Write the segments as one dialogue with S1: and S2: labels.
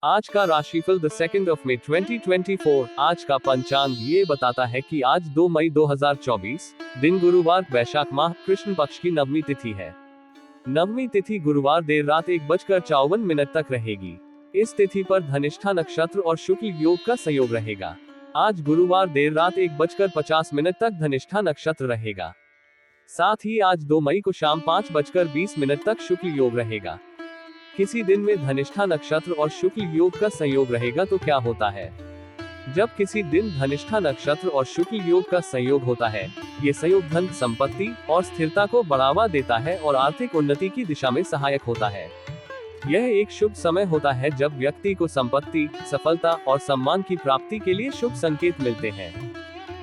S1: आज का राशिफल द 2 मई 2024। आज का पंचांग ये बताता है कि आज 2 मई 2024 दिन गुरुवार, वैशाख माह, कृष्ण पक्ष की नवमी तिथि है। नवमी तिथि गुरुवार देर रात 1:54 तक रहेगी। इस तिथि पर धनिष्ठा नक्षत्र और शुक्ल योग का संयोग रहेगा। आज गुरुवार देर रात 1:50 तक धनिष्ठा नक्षत्र रहेगा। साथ ही आज 2 मई को शाम 5:20 तक शुक्ल योग रहेगा। किसी दिन में धनिष्ठा नक्षत्र और शुक्ल योग का संयोग रहेगा तो क्या होता है? जब किसी दिन धनिष्ठा नक्षत्र और शुक्ल योग का संयोग होता है, ये संयोग धन, संपत्ति और स्थिरता को बढ़ावा देता है और आर्थिक उन्नति की दिशा में सहायक होता है। यह एक शुभ समय होता है जब व्यक्ति को संपत्ति, सफलता और सम्मान की प्राप्ति के लिए शुभ संकेत मिलते हैं।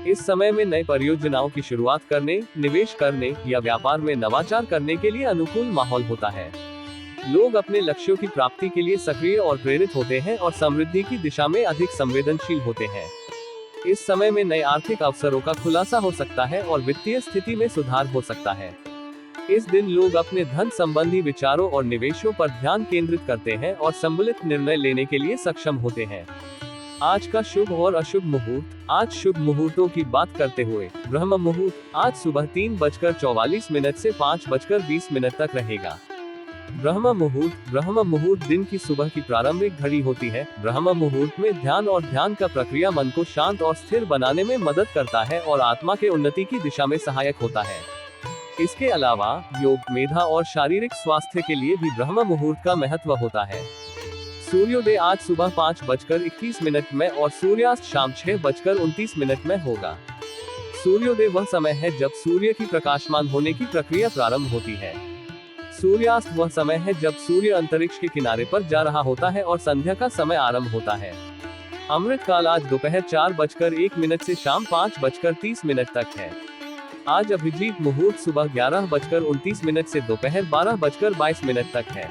S1: इस समय में नई परियोजनाओं की शुरुआत करने, निवेश करने या व्यापार में नवाचार करने के लिए अनुकूल माहौल होता है। लोग अपने लक्ष्यों की प्राप्ति के लिए सक्रिय और प्रेरित होते हैं और समृद्धि की दिशा में अधिक संवेदनशील होते हैं। इस समय में नए आर्थिक अवसरों का खुलासा हो सकता है और वित्तीय स्थिति में सुधार हो सकता है। इस दिन लोग अपने धन संबंधी विचारों और निवेशों पर ध्यान केंद्रित करते हैं और सम्मिलित निर्णय लेने के लिए सक्षम होते हैं। आज का शुभ और अशुभ मुहूर्त। आज शुभ मुहूर्तों की बात करते हुए ब्रह्म मुहूर्त आज सुबह 3:44 से 5:20 तक रहेगा। ब्रह्म मुहूर्त दिन की सुबह की प्रारंभिक घड़ी होती है। ब्रह्म मुहूर्त में ध्यान और ध्यान का प्रक्रिया मन को शांत और स्थिर बनाने में मदद करता है और आत्मा के उन्नति की दिशा में सहायक होता है। इसके अलावा योग, मेधा और शारीरिक स्वास्थ्य के लिए भी ब्रह्म मुहूर्त का महत्व होता है। सूर्योदय आज सुबह 5:21 में और सूर्यास्त शाम 6:29 में होगा। सूर्योदय वह समय है जब सूर्य की प्रकाशमान होने की प्रक्रिया प्रारंभ होती है। सूर्यास्त वह समय है जब सूर्य अंतरिक्ष के किनारे पर जा रहा होता है और संध्या का समय आरंभ होता है। अमृत काल आज दोपहर 4:01 से शाम 5:30 तक है। आज अभिजीत मुहूर्त सुबह 11:29 से दोपहर 12:22 तक है।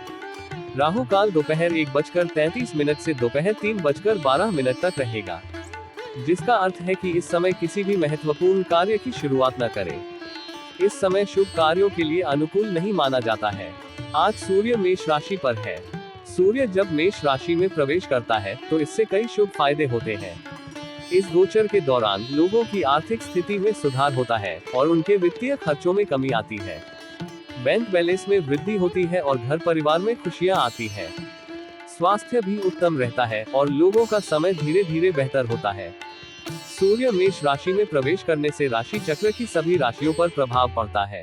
S1: राहु काल दोपहर 1:33 से दोपहर 3:12 तक रहेगा, जिसका अर्थ है कि इस समय किसी भी महत्वपूर्ण कार्य की शुरुआत न करें। इस समय शुभ कार्यों के लिए अनुकूल नहीं माना जाता है। आज सूर्य मेष राशि पर है। सूर्य जब मेष राशि में प्रवेश करता है तो इससे कई शुभ फायदे होते हैं। इस गोचर के दौरान लोगों की आर्थिक स्थिति में सुधार होता है और उनके वित्तीय खर्चों में कमी आती है। बैंक बैलेंस में वृद्धि होती है और घर परिवार में खुशियां आती है। स्वास्थ्य भी उत्तम रहता है और लोगों का समय धीरे धीरे बेहतर होता है। सूर्य मेष राशि में प्रवेश करने से राशि चक्र की सभी राशियों पर प्रभाव पड़ता है।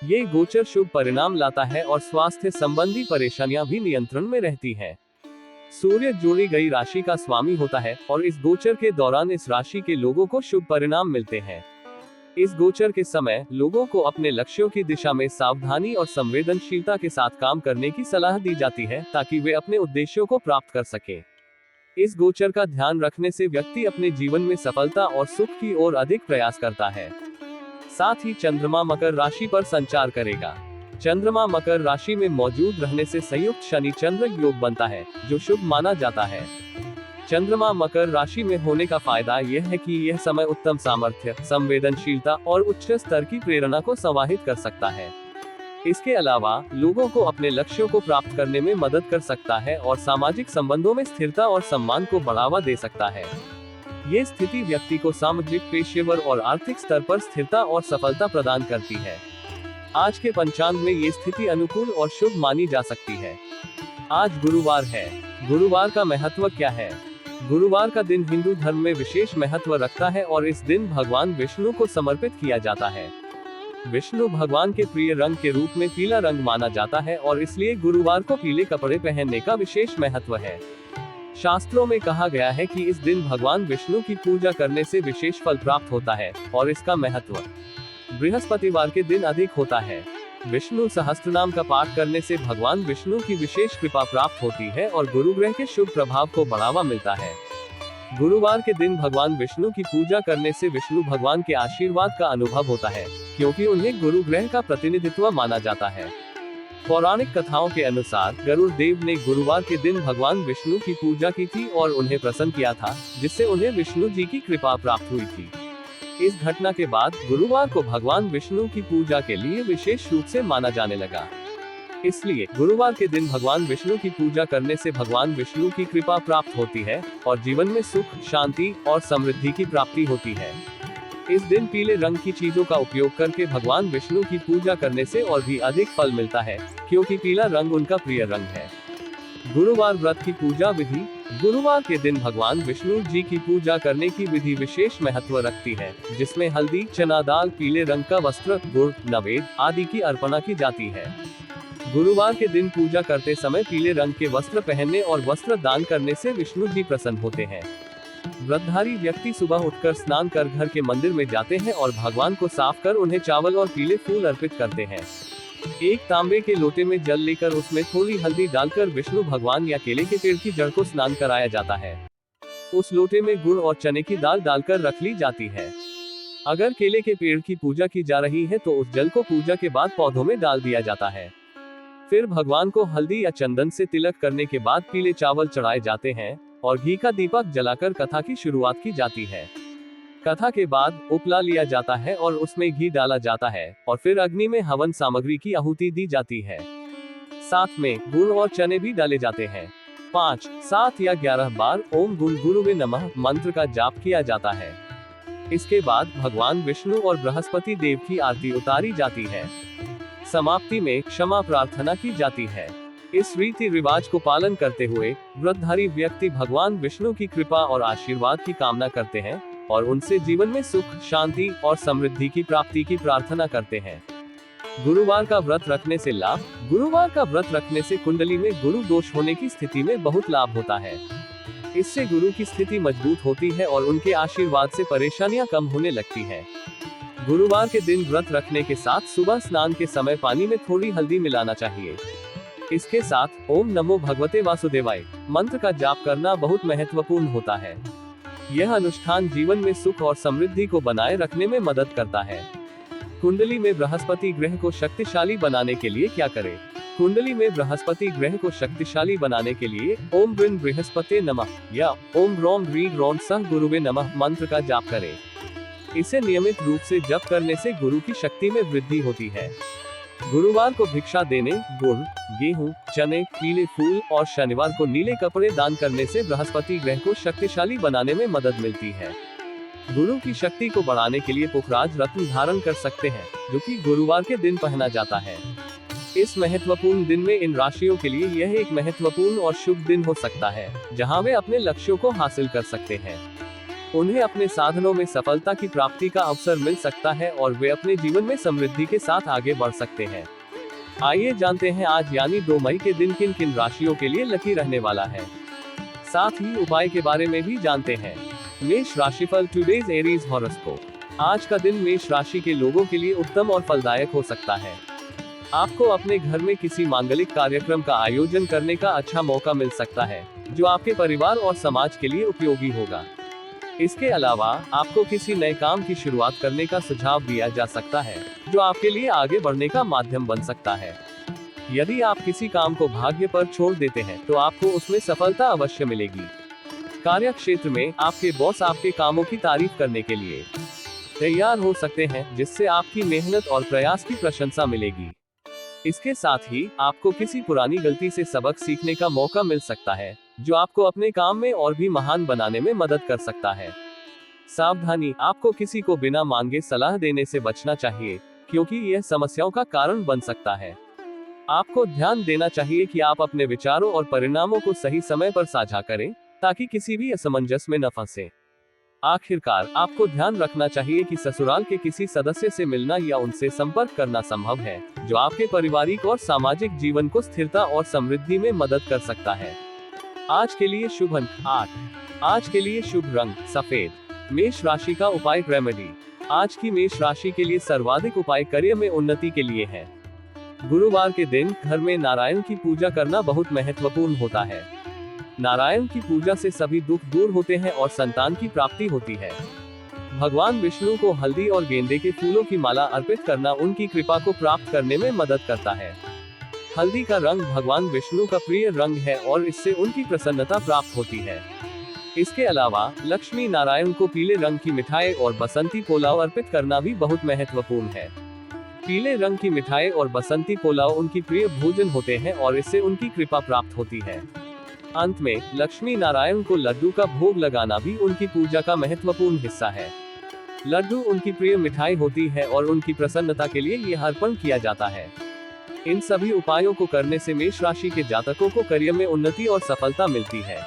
S1: ये गोचर शुभ परिणाम लाता है और स्वास्थ्य संबंधी परेशानियां भी नियंत्रण में रहती हैं। सूर्य जोड़ी गई राशि का स्वामी होता है और इस गोचर के दौरान इस राशि के लोगों को शुभ परिणाम मिलते हैं। इस गोचर के समय लोगों को अपने लक्ष्यों की दिशा में सावधानी और संवेदनशीलता के साथ काम करने की सलाह दी जाती है ताकि वे अपने उद्देश्यों को प्राप्त कर सके। इस गोचर का ध्यान रखने से व्यक्ति अपने जीवन में सफलता और सुख की ओर अधिक प्रयास करता है। साथ ही चंद्रमा मकर राशि पर संचार करेगा। चंद्रमा मकर राशि में मौजूद रहने से संयुक्त शनि चंद्र योग बनता है, जो शुभ माना जाता है। चंद्रमा मकर राशि में होने का फायदा यह है कि यह समय उत्तम सामर्थ्य, संवेदनशीलता और उच्च स्तर की प्रेरणा को संवाहित कर सकता है। इसके अलावा लोगों को अपने लक्ष्यों को प्राप्त करने में मदद कर सकता है और सामाजिक संबंधों में स्थिरता और सम्मान को बढ़ावा दे सकता है। ये स्थिति व्यक्ति को सामाजिक, पेशेवर और आर्थिक स्तर पर स्थिरता और सफलता प्रदान करती है। आज के पंचांग में ये स्थिति अनुकूल और शुभ मानी जा सकती है। आज गुरुवार है। गुरुवार का महत्व क्या है? गुरुवार का दिन हिंदू धर्म में विशेष महत्व रखता है और इस दिन भगवान विष्णु को समर्पित किया जाता है। विष्णु भगवान के प्रिय रंग के रूप में पीला रंग माना जाता है और इसलिए गुरुवार को पीले कपड़े पहनने का विशेष महत्व है। शास्त्रों में कहा गया है कि इस दिन भगवान विष्णु की पूजा करने से विशेष फल प्राप्त होता है और इसका महत्व बृहस्पतिवार के दिन अधिक होता है। विष्णु सहस्त्रनाम का पाठ करने से भगवान विष्णु की विशेष कृपा प्राप्त होती है और गुरु ग्रह के शुभ प्रभाव को बढ़ावा मिलता है। गुरुवार के दिन भगवान विष्णु की पूजा करने से विष्णु भगवान के आशीर्वाद का अनुभव होता है, क्योंकि उन्हें गुरु ग्रह का प्रतिनिधित्व माना जाता है। पौराणिक कथाओं के अनुसार गरुड़ देव ने गुरुवार के दिन भगवान विष्णु की पूजा की थी और उन्हें प्रसन्न किया था, जिससे उन्हें विष्णु जी की कृपा प्राप्त हुई थी। इस घटना के बाद गुरुवार को भगवान विष्णु की पूजा के लिए विशेष रूप से माना जाने लगा। इसलिए गुरुवार के दिन भगवान विष्णु की पूजा करने से भगवान विष्णु की कृपा प्राप्त होती है और जीवन में सुख, शांति और समृद्धि की प्राप्ति होती है। इस दिन पीले रंग की चीजों का उपयोग करके भगवान विष्णु की पूजा करने से और भी अधिक फल मिलता है, क्योंकि पीला रंग उनका प्रिय रंग है। गुरुवार व्रत की पूजा विधि। गुरुवार के दिन भगवान विष्णु जी की पूजा करने की विधि विशेष महत्व रखती है, जिसमें हल्दी, चना दाल, पीले रंग का वस्त्र, गुड़, नवेद आदि की अर्पणा की जाती है। गुरुवार के दिन पूजा करते समय पीले रंग के वस्त्र पहनने और वस्त्र दान करने से विष्णु जी प्रसन्न होते हैं। व्रतधारी व्यक्ति सुबह उठकर स्नान कर घर के मंदिर में जाते हैं और भगवान को साफ कर उन्हें चावल और पीले फूल अर्पित करते हैं। एक तांबे के लोटे में जल लेकर उसमें थोड़ी हल्दी डालकर विष्णु भगवान या केले के पेड़ की जड़ को स्नान कराया जाता है। उस लोटे में गुड़ और चने की दाल डालकर रख ली जाती है। अगर केले के पेड़ की पूजा की जा रही है तो उस जल को पूजा के बाद पौधों में डाल दिया जाता है। फिर भगवान को हल्दी या चंदन से तिलक करने के बाद पीले चावल चढ़ाए जाते हैं और घी का दीपक जलाकर कथा की शुरुआत की जाती है। कथा के बाद उपला लिया जाता है और उसमें घी डाला जाता है और फिर अग्नि में हवन सामग्री की आहुति दी जाती है। साथ में गुड़ और चने भी डाले जाते हैं। 5, 7 या 11 बार ओम गुण गुरुवे नमः मंत्र का जाप किया जाता है। इसके बाद भगवान विष्णु और बृहस्पति देव की आरती उतारी जाती है। समाप्ति में क्षमा प्रार्थना की जाती है। इस रीति रिवाज को पालन करते हुए व्रतधारी व्यक्ति भगवान विष्णु की कृपा और आशीर्वाद की कामना करते हैं और उनसे जीवन में सुख, शांति और समृद्धि की प्राप्ति की प्रार्थना करते हैं। गुरुवार का व्रत रखने से लाभ। गुरुवार का व्रत रखने से कुंडली में गुरु दोष होने की स्थिति में बहुत लाभ होता है। इससे गुरु की स्थिति मजबूत होती है और उनके आशीर्वाद से परेशानियां कम होने लगती है। गुरुवार के दिन व्रत रखने के साथ सुबह स्नान के समय पानी में थोड़ी हल्दी मिलाना चाहिए। इसके साथ ओम नमो भगवते वासुदेवाय मंत्र का जाप करना बहुत महत्वपूर्ण होता है। यह अनुष्ठान जीवन में सुख और समृद्धि को बनाए रखने में मदद करता है। कुंडली में बृहस्पति ग्रह को शक्तिशाली बनाने के लिए क्या करें? कुंडली में बृहस्पति ग्रह को शक्तिशाली बनाने के लिए ओम ब्रिन बृहस्पते नमः या ओम रोम ह्रीं रोम सह गुरुवे नमः मंत्र का जाप करें। इसे नियमित रूप से जप करने से गुरु की शक्ति में वृद्धि होती है। गुरुवार को भिक्षा देने, गुड़, गेहूं, चने, पीले फूल और शनिवार को नीले कपड़े दान करने से बृहस्पति ग्रह को शक्तिशाली बनाने में मदद मिलती है। गुरु की शक्ति को बढ़ाने के लिए पुखराज रत्न धारण कर सकते हैं, जो कि गुरुवार के दिन पहना जाता है। इस महत्वपूर्ण दिन में इन राशियों के लिए यह एक महत्वपूर्ण और शुभ दिन हो सकता है, जहां वे अपने लक्ष्यों को हासिल कर सकते हैं। उन्हें अपने साधनों में सफलता की प्राप्ति का अवसर मिल सकता है और वे अपने जीवन में समृद्धि के साथ आगे बढ़ सकते हैं। आइए जानते हैं आज यानी 2 मई के दिन किन किन राशियों के लिए लकी रहने वाला है। साथ ही उपाय के बारे में भी जानते हैं। मेष राशिफल टुडेज एरीज हॉरोस्कोप। आज का दिन मेष राशि के लोगों के लिए उत्तम और फलदायक हो सकता है। आपको अपने घर में किसी मांगलिक कार्यक्रम का आयोजन करने का अच्छा मौका मिल सकता है, जो आपके परिवार और समाज के लिए उपयोगी होगा। इसके अलावा आपको किसी नए काम की शुरुआत करने का सुझाव दिया जा सकता है, जो आपके लिए आगे बढ़ने का माध्यम बन सकता है। यदि आप किसी काम को भाग्य पर छोड़ देते हैं तो आपको उसमें सफलता अवश्य मिलेगी। कार्य क्षेत्र में आपके बॉस आपके कामों की तारीफ करने के लिए तैयार हो सकते हैं, जिससे आपकी मेहनत और प्रयास की प्रशंसा मिलेगी। इसके साथ ही आपको किसी पुरानी गलती से सबक सीखने का मौका मिल सकता है, जो आपको अपने काम में और भी महान बनाने में मदद कर सकता है। सावधानी, आपको किसी को बिना मांगे सलाह देने से बचना चाहिए, क्योंकि यह समस्याओं का कारण बन सकता है। आपको ध्यान देना चाहिए कि आप अपने विचारों और परिणामों को सही समय पर साझा करें, ताकि किसी भी असमंजस में न फंसे। आखिरकार आपको ध्यान रखना चाहिए कि ससुराल के किसी सदस्य से मिलना या उनसे संपर्क करना संभव है, जो आपके पारिवारिक और सामाजिक जीवन को स्थिरता और समृद्धि में मदद कर सकता है। आज के लिए शुभ अंक 8। आज के लिए शुभ रंग सफेद। मेष राशि का उपाय रेमेडी। आज की मेष राशि के लिए सर्वाधिक उपाय करियर में उन्नति के लिए है। गुरुवार के दिन घर में नारायण की पूजा करना बहुत महत्वपूर्ण होता है। नारायण की पूजा से सभी दुख दूर होते हैं और संतान की प्राप्ति होती है। भगवान विष्णु को हल्दी और गेंदे के फूलों की माला अर्पित करना उनकी कृपा को प्राप्त करने में मदद करता है। हल्दी का रंग भगवान विष्णु का प्रिय रंग है और इससे उनकी प्रसन्नता प्राप्त होती है। इसके अलावा लक्ष्मी नारायण को पीले रंग की मिठाई और बसंती पुलाव अर्पित करना भी बहुत महत्वपूर्ण है। पीले रंग की मिठाई और बसंती पुलाव उनकी प्रिय भोजन होते हैं और इससे उनकी कृपा प्राप्त होती है। अंत में लक्ष्मी नारायण को लड्डू का भोग लगाना भी उनकी पूजा का महत्वपूर्ण हिस्सा है। लड्डू उनकी प्रिय मिठाई होती है और उनकी प्रसन्नता के लिए ये अर्पण किया जाता है। इन सभी उपायों को करने से मेष राशि के जातकों को करियर में उन्नति और सफलता मिलती है।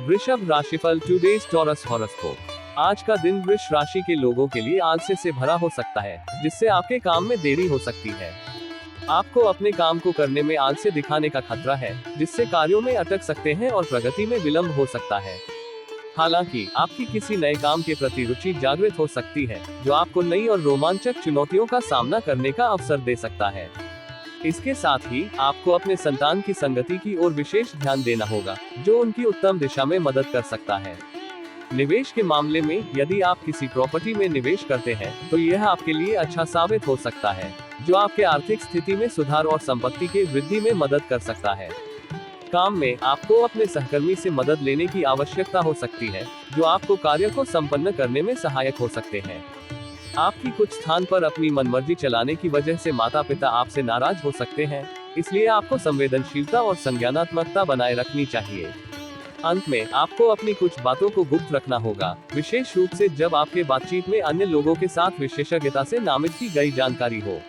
S1: वृषभ राशिफल टुडेज टॉरस हॉरोस्कोप। आज का दिन वृष राशि के लोगों के लिए आलस्य से भरा हो सकता है, जिससे आपके काम में देरी हो सकती है। आपको अपने काम को करने में आलस्य दिखाने का खतरा है, जिससे कार्यों में अटक सकते हैं और प्रगति में विलंब हो सकता है। हालांकि आपकी किसी नए काम के प्रति रुचि जागृत हो सकती है, जो आपको नई और रोमांचक चुनौतियों का सामना करने का अवसर दे सकता है। इसके साथ ही आपको अपने संतान की संगति की ओर विशेष ध्यान देना होगा, जो उनकी उत्तम दिशा में मदद कर सकता है। निवेश के मामले में यदि आप किसी प्रॉपर्टी में निवेश करते हैं, तो यह आपके लिए अच्छा साबित हो सकता है, जो आपके आर्थिक स्थिति में सुधार और संपत्ति के वृद्धि में मदद कर सकता है। काम में आपको अपने सहकर्मी से मदद लेने की आवश्यकता हो सकती है, जो आपको कार्य को संपन्न करने में सहायक हो सकते हैं। आपकी कुछ स्थान पर अपनी मनमर्जी चलाने की वजह से माता पिता आपसे नाराज हो सकते हैं, इसलिए आपको संवेदनशीलता और संज्ञानात्मकता बनाए रखनी चाहिए। अंत में आपको अपनी कुछ बातों को गुप्त रखना होगा, विशेष रूप से जब आपके बातचीत में अन्य लोगों के साथ विशेषज्ञता से नामित की गई जानकारी हो।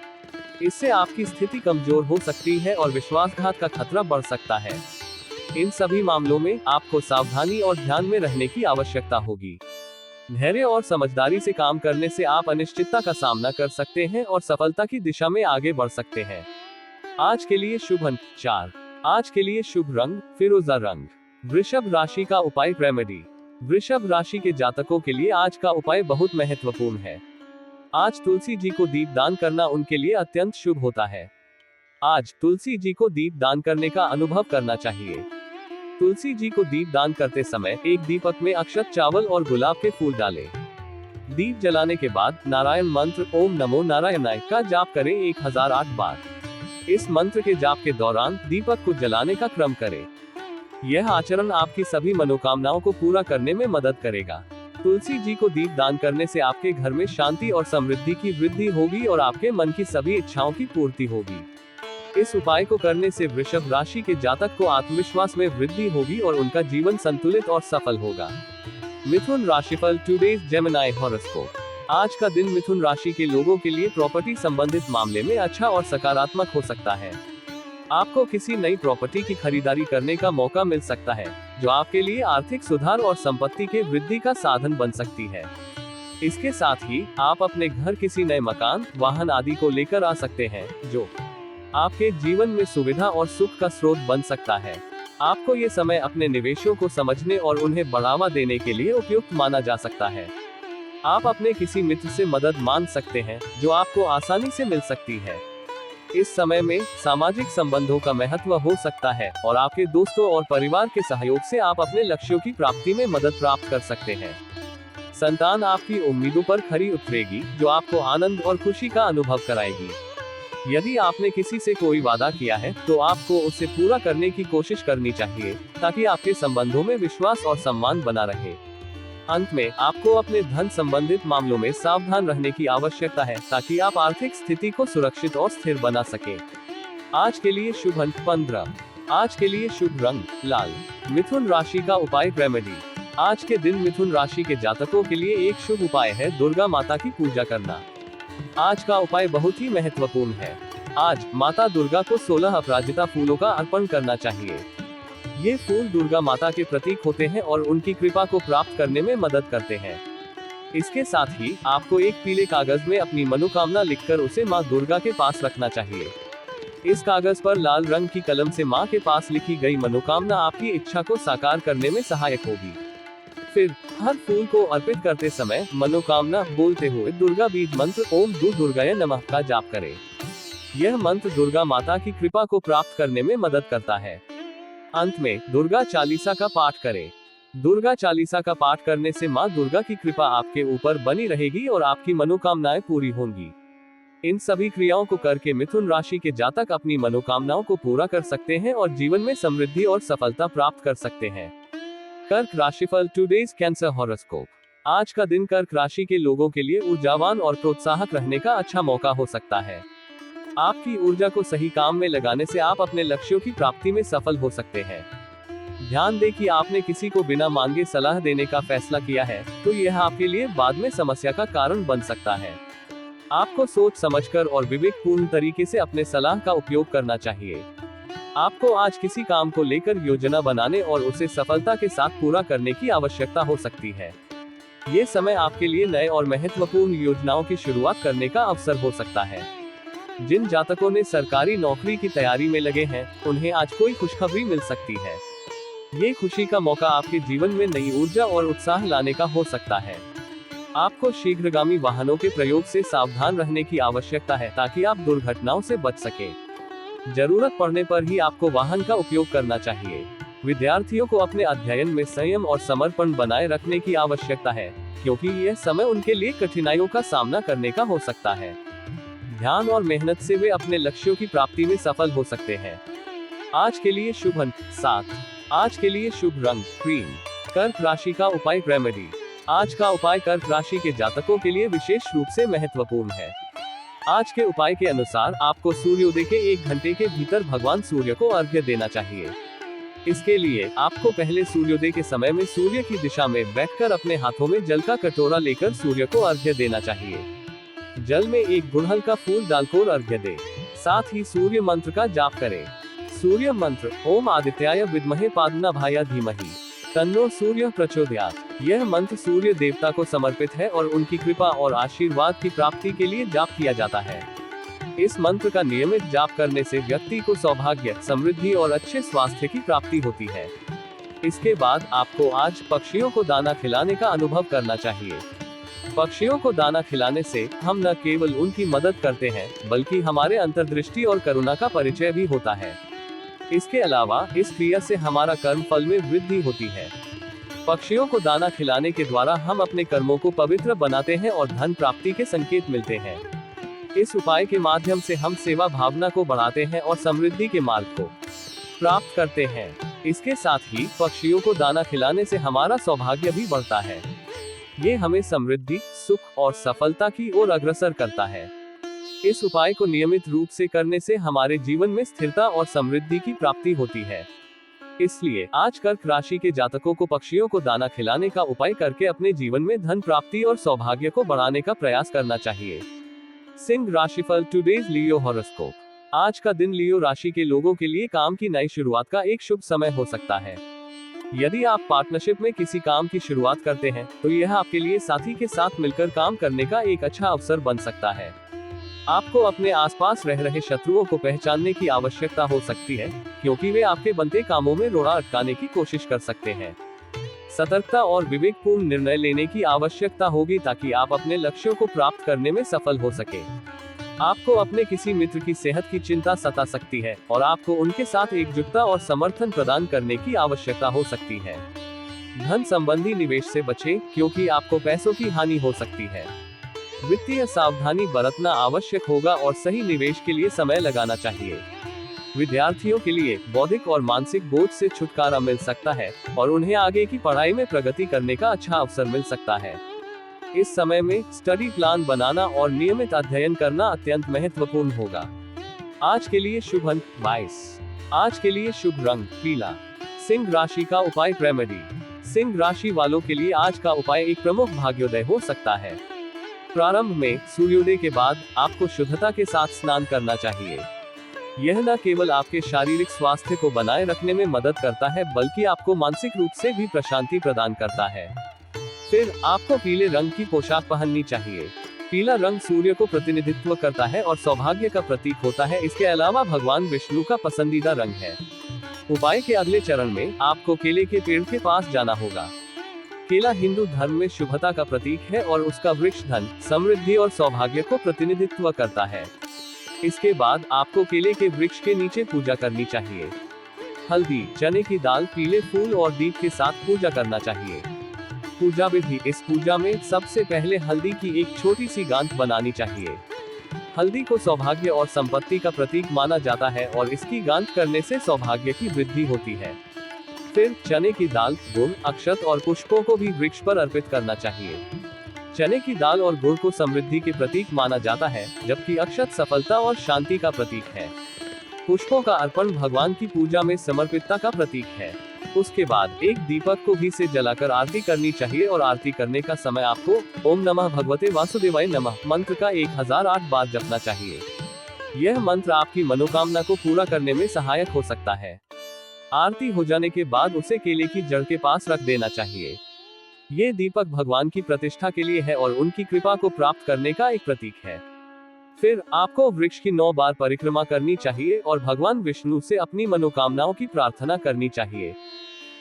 S1: इससे आपकी स्थिति कमजोर हो सकती है और विश्वासघात का खतरा बढ़ सकता है। इन सभी मामलों में आपको सावधानी और ध्यान में रहने की आवश्यकता होगी। धैर्य और समझदारी से काम करने से आप अनिश्चितता का सामना कर सकते हैं और सफलता की दिशा में आगे बढ़ सकते हैं। आज के लिए शुभ अंक 4। आज के लिए शुभ रंग फिरोजा रंग। वृषभ राशि का उपाय रेमेडी। वृषभ राशि के जातकों के लिए आज का उपाय बहुत महत्वपूर्ण है। आज तुलसी जी को दीप दान करना उनके लिए अत्यंत शुभ होता है। आज तुलसी जी को दीप दान करने का अनुभव करना चाहिए। तुलसी जी को दीप दान करते समय एक दीपक में अक्षत चावल और गुलाब के फूल डालें। दीप जलाने के बाद नारायण मंत्र ओम नमो नारायणाय का जाप करें 1008 बार। इस मंत्र के जाप के दौरान दीपक को जलाने का क्रम करें। यह आचरण आपकी सभी मनोकामनाओं को पूरा करने में मदद करेगा। तुलसी जी को दीप दान करने से आपके घर में शांति और समृद्धि की वृद्धि होगी और आपके मन की सभी इच्छाओं की पूर्ति होगी। इस उपाय को करने से वृषभ राशि के जातक को आत्मविश्वास में वृद्धि होगी और उनका जीवन संतुलित और सफल होगा। मिथुन राशिफल टुडेज जेमिनी हॉरोस्कोप। आज का दिन मिथुन राशि के लोगों के लिए प्रॉपर्टी संबंधित मामले में अच्छा और सकारात्मक हो सकता है। आपको किसी नई प्रॉपर्टी की खरीदारी करने का मौका मिल सकता है, जो आपके लिए आर्थिक सुधार और संपत्ति के वृद्धि का साधन बन सकती है। इसके साथ ही आप अपने घर किसी नए मकान, वाहन आदि को लेकर आ सकते हैं, जो आपके जीवन में सुविधा और सुख का स्रोत बन सकता है। आपको ये समय अपने निवेशों को समझने और उन्हें बढ़ावा देने के लिए उपयुक्त माना जा सकता है। आप अपने किसी मित्र से मदद मांग सकते हैं, जो आपको आसानी से मिल सकती है। इस समय में सामाजिक संबंधों का महत्व हो सकता है और आपके दोस्तों और परिवार के सहयोग से आप अपने लक्ष्यों की प्राप्ति में मदद प्राप्त कर सकते हैं। संतान आपकी उम्मीदों पर खरी उतरेगी, जो आपको आनंद और खुशी का अनुभव कराएगी। यदि आपने किसी से कोई वादा किया है, तो आपको उसे पूरा करने की कोशिश करनी चाहिए, ताकि आपके संबंधों में विश्वास और सम्मान बना रहे। अंत में आपको अपने धन संबंधित मामलों में सावधान रहने की आवश्यकता है, ताकि आप आर्थिक स्थिति को सुरक्षित और स्थिर बना सकें। आज के लिए शुभ अंक 15। आज के लिए शुभ रंग लाल। मिथुन राशि का उपाय रेमेडी। आज के दिन मिथुन राशि के जातकों के लिए एक शुभ उपाय है दुर्गा माता की पूजा करना। आज का उपाय बहुत ही महत्वपूर्ण है। आज माता दुर्गा को 16 अपराजिता फूलों का अर्पण करना चाहिए। ये फूल दुर्गा माता के प्रतीक होते हैं और उनकी कृपा को प्राप्त करने में मदद करते हैं। इसके साथ ही आपको एक पीले कागज में अपनी मनोकामना लिखकर उसे माँ दुर्गा के पास रखना चाहिए। इस कागज पर लाल रंग की कलम से माँ के पास लिखी गई मनोकामना आपकी इच्छा को साकार करने में सहायक होगी। फिर हर फूल को अर्पित करते समय मनोकामना बोलते हुए दुर्गा बीज मंत्र ओम दुर्गाय नमः का जाप करें। यह मंत्र दुर्गा माता की कृपा को प्राप्त करने में मदद करता है। अंत में दुर्गा चालीसा का पाठ करें। दुर्गा चालीसा का पाठ करने से माँ दुर्गा की कृपा आपके ऊपर बनी रहेगी और आपकी मनोकामनाएं पूरी होंगी। इन सभी क्रियाओं को करके मिथुन राशि के जातक अपनी मनोकामनाओं को पूरा कर सकते हैं और जीवन में समृद्धि और सफलता प्राप्त कर सकते हैं। कर्क राशिफल टुडेज कैंसर हॉरोस्कोप। आज का दिन कर्क राशि के लोगों के लिए ऊर्जावान और प्रोत्साहक रहने का अच्छा मौका हो सकता है। आपकी ऊर्जा को सही काम में लगाने से आप अपने लक्ष्यों की प्राप्ति में सफल हो सकते हैं। ध्यान दें कि आपने किसी को बिना मांगे सलाह देने का फैसला किया है, तो यह आपके लिए बाद में समस्या का कारण बन सकता है। आपको सोच समझकर और विवेकपूर्ण तरीके से अपने सलाह का उपयोग करना चाहिए। आपको आज किसी काम को लेकर योजना बनाने और उसे सफलता के साथ पूरा करने की आवश्यकता हो सकती है। ये समय आपके लिए नए और महत्वपूर्ण योजनाओं की शुरुआत करने का अवसर हो सकता है। जिन जातकों ने सरकारी नौकरी की तैयारी में लगे हैं, उन्हें आज कोई खुशखबरी मिल सकती है। ये खुशी का मौका आपके जीवन में नई ऊर्जा और उत्साह लाने का हो सकता है। आपको शीघ्रगामी वाहनों के प्रयोग से सावधान रहने की आवश्यकता है ताकि आप दुर्घटनाओं से बच सके। जरूरत पड़ने पर ही आपको वाहन का उपयोग करना चाहिए। विद्यार्थियों को अपने अध्ययन में संयम और समर्पण बनाए रखने की आवश्यकता है, क्योंकि यह समय उनके लिए कठिनाइयों का सामना करने का हो सकता है। ध्यान और मेहनत से वे अपने लक्ष्यों की प्राप्ति में सफल हो सकते हैं। आज के लिए शुभ अंक 7। आज के लिए शुभ रंग क्रीम। कर्क राशि का उपाय रेमेडी। आज का उपाय कर्क राशि के जातकों के लिए विशेष रूप से महत्वपूर्ण है। आज के उपाय के अनुसार आपको सूर्योदय के 1 घंटे के भीतर भगवान सूर्य को अर्घ्य देना चाहिए। इसके लिए आपको पहले सूर्योदय के समय में सूर्य की दिशा में बैठकर अपने हाथों में जल का कटोरा लेकर सूर्य को अर्घ्य देना चाहिए। जल में एक गुड़हल का फूल डालकर अर्घ्य दे। साथ ही सूर्य मंत्र का जाप करें। सूर्य मंत्र ओम आदित्याय विद्महे पादनाभाय धीमहि तन्नो सूर्य प्रचोदयात्। यह मंत्र सूर्य देवता को समर्पित है और उनकी कृपा और आशीर्वाद की प्राप्ति के लिए जाप किया जाता है। इस मंत्र का नियमित जाप करने से व्यक्ति को सौभाग्य, समृद्धि और अच्छे स्वास्थ्य की प्राप्ति होती है। इसके बाद आपको आज पक्षियों को दाना खिलाने का अनुभव करना चाहिए। पक्षियों को दाना खिलाने से हम न केवल उनकी मदद करते हैं, बल्कि हमारे अंतर्दृष्टि और करुणा का परिचय भी होता है। इसके अलावा इस क्रिया से हमारा कर्म फल में वृद्धि होती है। पक्षियों को दाना खिलाने के द्वारा हम अपने कर्मों को पवित्र बनाते हैं और धन प्राप्ति के संकेत मिलते हैं। इस उपाय के माध्यम से हम सेवा भावना को बढ़ाते हैं और समृद्धि के मार्ग को प्राप्त करते हैं। इसके साथ ही पक्षियों को दाना खिलाने से हमारा सौभाग्य भी बढ़ता है। ये हमें समृद्धि, सुख और सफलता की ओर अग्रसर करता है। इस उपाय को नियमित रूप से करने से हमारे जीवन में स्थिरता और समृद्धि की प्राप्ति होती है। इसलिए आज कर्क राशि के जातकों को पक्षियों को दाना खिलाने का उपाय करके अपने जीवन में धन प्राप्ति और सौभाग्य को बढ़ाने का प्रयास करना चाहिए। सिंह राशिफल टुडेज लियो हॉरोस्कोप। आज का दिन लियो राशि के लोगों के लिए काम की नई शुरुआत का एक शुभ समय हो सकता है। यदि आप पार्टनरशिप में किसी काम की शुरुआत करते हैं, तो यह आपके लिए साथी के साथ मिलकर काम करने का एक अच्छा अवसर बन सकता है। आपको अपने आसपास रह रहे शत्रुओं को पहचानने की आवश्यकता हो सकती है, क्योंकि वे आपके बनते कामों में रोड़ा अटकाने की कोशिश कर सकते हैं। सतर्कता और विवेकपूर्ण निर्णय लेने की आवश्यकता होगी ताकि आप अपने लक्ष्यों को प्राप्त करने में सफल हो सके। आपको अपने किसी मित्र की सेहत की चिंता सता सकती है और आपको उनके साथ एकजुटता और समर्थन प्रदान करने की आवश्यकता हो सकती है। धन संबंधी निवेश से बचें, क्योंकि आपको पैसों की हानि हो सकती है। वित्तीय सावधानी बरतना आवश्यक होगा और सही निवेश के लिए समय लगाना चाहिए। विद्यार्थियों के लिए बौद्धिक और मानसिक बोझ से छुटकारा मिल सकता है और उन्हें आगे की पढ़ाई में प्रगति करने का अच्छा अवसर मिल सकता है। इस समय में स्टडी प्लान बनाना और नियमित अध्ययन करना अत्यंत महत्वपूर्ण होगा। आज के लिए शुभ अंक 22। आज के लिए शुभ रंग पीला। सिंह राशि का उपाय रेमेडी। सिंह राशि वालों के लिए आज का उपाय एक प्रमुख भाग्योदय हो सकता है। प्रारंभ में सूर्योदय के बाद आपको शुद्धता के साथ स्नान करना चाहिए। यह न केवल आपके शारीरिक स्वास्थ्य को बनाए रखने में मदद करता है, बल्कि आपको मानसिक रूप से भी प्रशांति प्रदान करता है। फिर आपको पीले रंग की पोशाक पहननी चाहिए। पीला रंग सूर्य को प्रतिनिधित्व करता है और सौभाग्य का प्रतीक होता है। इसके अलावा भगवान विष्णु का पसंदीदा रंग है। उपाय के अगले चरण में आपको केले के पेड़ के पास जाना होगा। केला हिंदू धर्म में शुभता का प्रतीक है और उसका वृक्ष धन, समृद्धि और सौभाग्य को प्रतिनिधित्व करता है। इसके बाद आपको केले के वृक्ष के नीचे पूजा करनी चाहिए। हल्दी, चने की दाल, पीले फूल और दीप के साथ पूजा करना चाहिए। पूजा विधि। इस पूजा में सबसे पहले हल्दी की एक छोटी सी गांठ बनानी चाहिए। हल्दी को सौभाग्य और संपत्ति का प्रतीक माना जाता है और इसकी गांठ करने से सौभाग्य की वृद्धि होती है। फिर चने की दाल, गुड़, अक्षत और पुष्पों को भी वृक्ष पर अर्पित करना चाहिए। चने की दाल और गुड़ को समृद्धि के प्रतीक माना जाता है, जबकि अक्षत सफलता और शांति का प्रतीक है। पुष्पों का अर्पण भगवान की पूजा में समर्पितता का प्रतीक है। उसके बाद एक दीपक को घी से जलाकर आरती करनी चाहिए और आरती करने का समय आपको ओम नमः भगवते वासुदेवाय नमः मंत्र का 1008 बार जपना चाहिए। यह मंत्र आपकी मनोकामना को पूरा करने में सहायक हो सकता है। आरती हो जाने के बाद उसे केले की जड़ के पास रख देना चाहिए। ये दीपक भगवान की प्रतिष्ठा के लिए है और उनकी कृपा को प्राप्त करने का एक प्रतीक है। फिर आपको वृक्ष की 9 बार परिक्रमा करनी चाहिए और भगवान विष्णु से अपनी मनोकामनाओं की प्रार्थना करनी चाहिए।